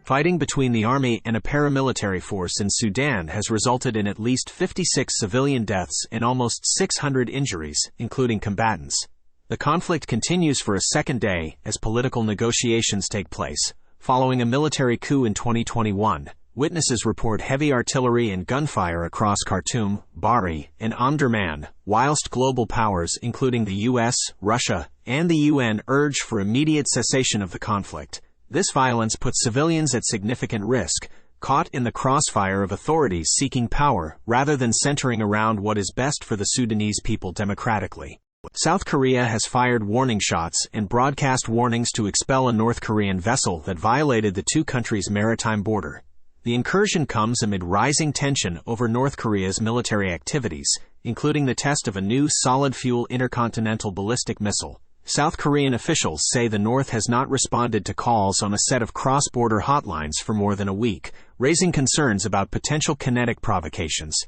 Fighting between the army and a paramilitary force in Sudan has resulted in at least 56 civilian deaths and almost 600 injuries, including combatants. The conflict continues for a second day as political negotiations take place. Following a military coup in 2021, witnesses report heavy artillery and gunfire across Khartoum, Bahri, and Omdurman, whilst global powers including the US, Russia, and the UN urge for immediate cessation of the conflict. This violence puts civilians at significant risk, caught in the crossfire of authorities seeking power rather than centering around what is best for the Sudanese people democratically. South Korea has fired warning shots and broadcast warnings to expel a North Korean vessel that violated the two countries' maritime border. The incursion comes amid rising tension over North Korea's military activities, including the test of a new solid-fuel intercontinental ballistic missile. South Korean officials say the North has not responded to calls on a set of cross-border hotlines for more than a week, raising concerns about potential kinetic provocations.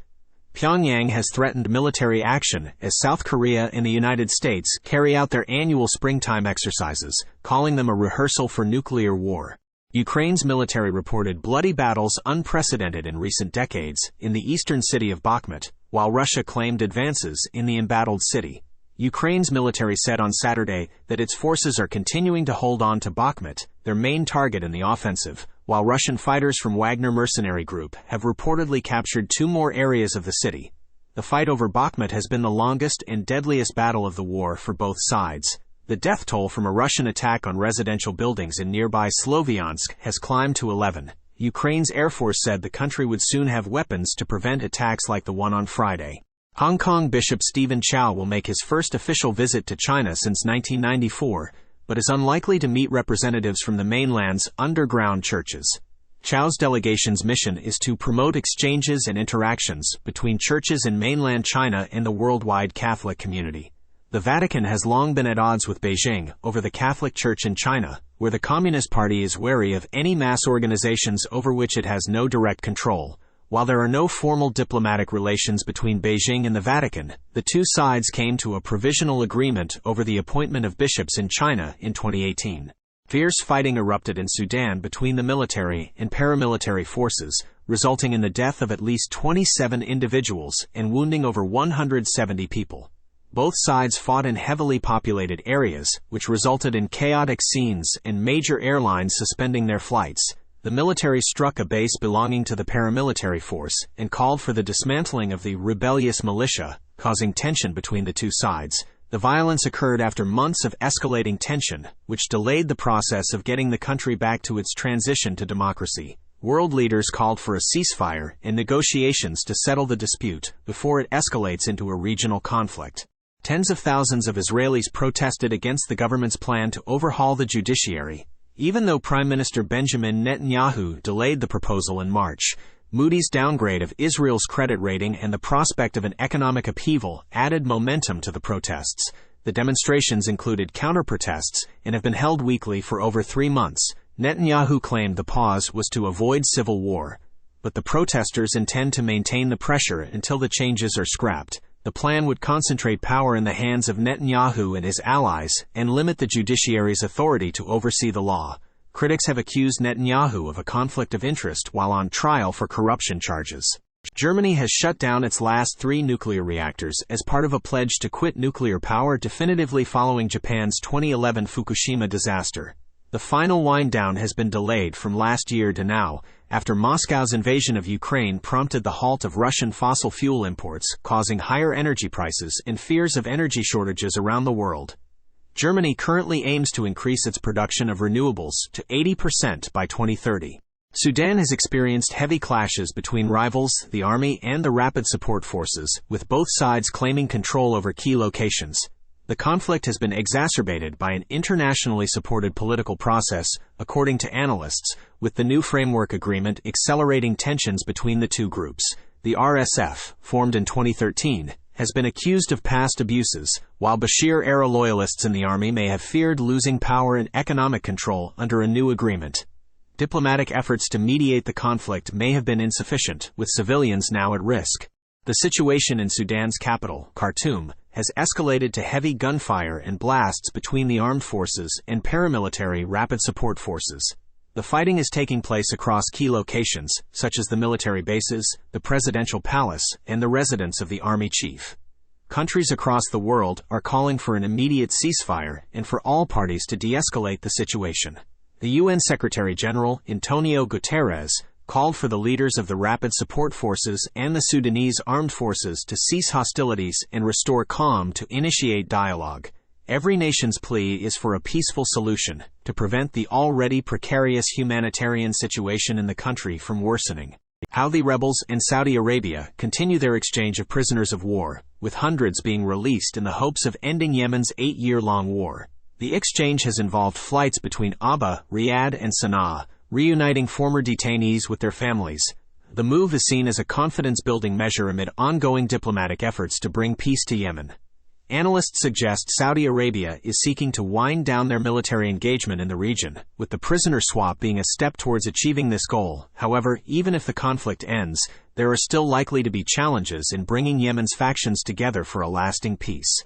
Pyongyang has threatened military action as South Korea and the United States carry out their annual springtime exercises, calling them a rehearsal for nuclear war. Ukraine's military reported bloody battles unprecedented in recent decades in the eastern city of Bakhmut, while Russia claimed advances in the embattled city. Ukraine's military said on Saturday that its forces are continuing to hold on to Bakhmut, their main target in the offensive, while Russian fighters from Wagner mercenary group have reportedly captured 2 more areas of the city. The fight over Bakhmut has been the longest and deadliest battle of the war for both sides. The death toll from a Russian attack on residential buildings in nearby Sloviansk has climbed to 11. Ukraine's Air Force said the country would soon have weapons to prevent attacks like the one on Friday. Hong Kong Bishop Stephen Chow will make his first official visit to China since 1994, but is unlikely to meet representatives from the mainland's underground churches. Chow's delegation's mission is to promote exchanges and interactions between churches in mainland China and the worldwide Catholic community. The Vatican has long been at odds with Beijing over the Catholic Church in China, where the Communist Party is wary of any mass organizations over which it has no direct control. While there are no formal diplomatic relations between Beijing and the Vatican, the two sides came to a provisional agreement over the appointment of bishops in China in 2018. Fierce fighting erupted in Sudan between the military and paramilitary forces, resulting in the death of at least 27 individuals and wounding over 170 people. Both sides fought in heavily populated areas, which resulted in chaotic scenes and major airlines suspending their flights. The military struck a base belonging to the paramilitary force and called for the dismantling of the rebellious militia, causing tension between the two sides. The violence occurred after months of escalating tension, which delayed the process of getting the country back to its transition to democracy. World leaders called for a ceasefire and negotiations to settle the dispute before it escalates into a regional conflict. Tens of thousands of Israelis protested against the government's plan to overhaul the judiciary, even though Prime Minister Benjamin Netanyahu delayed the proposal in March. Moody's downgrade of Israel's credit rating and the prospect of an economic upheaval added momentum to the protests. The demonstrations included counter-protests and have been held weekly for over 3 months. Netanyahu claimed the pause was to avoid civil war, but the protesters intend to maintain the pressure until the changes are scrapped. The plan would concentrate power in the hands of Netanyahu and his allies and limit the judiciary's authority to oversee the law. Critics have accused Netanyahu of a conflict of interest while on trial for corruption charges. Germany has shut down its last 3 nuclear reactors as part of a pledge to quit nuclear power definitively following Japan's 2011 Fukushima disaster. The final wind-down has been delayed from last year to now, after Moscow's invasion of Ukraine prompted the halt of Russian fossil fuel imports, causing higher energy prices and fears of energy shortages around the world. Germany currently aims to increase its production of renewables to 80% by 2030. Sudan has experienced heavy clashes between rivals, the army and the Rapid Support Forces, with both sides claiming control over key locations. The conflict has been exacerbated by an internationally supported political process, according to analysts, with the new framework agreement accelerating tensions between the two groups. The RSF, formed in 2013, has been accused of past abuses, while Bashir-era loyalists in the army may have feared losing power and economic control under a new agreement. Diplomatic efforts to mediate the conflict may have been insufficient, with civilians now at risk. The situation in Sudan's capital, Khartoum, has escalated to heavy gunfire and blasts between the armed forces and paramilitary rapid support forces. The fighting is taking place across key locations, such as the military bases, the presidential palace, and the residence of the army chief. Countries across the world are calling for an immediate ceasefire and for all parties to de-escalate the situation. The UN Secretary-General, Antonio Guterres, called for the leaders of the Rapid Support Forces and the Sudanese armed forces to cease hostilities and restore calm to initiate dialogue. Every nation's plea is for a peaceful solution to prevent the already precarious humanitarian situation in the country from worsening. Houthi rebels and Saudi Arabia continue their exchange of prisoners of war, with hundreds being released in the hopes of ending Yemen's 8-year-long war. The exchange has involved flights between Aba, Riyadh, and Sana'a, reuniting former detainees with their families. The move is seen as a confidence-building measure amid ongoing diplomatic efforts to bring peace to Yemen. Analysts suggest Saudi Arabia is seeking to wind down their military engagement in the region, with the prisoner swap being a step towards achieving this goal. However, even if the conflict ends, there are still likely to be challenges in bringing Yemen's factions together for a lasting peace.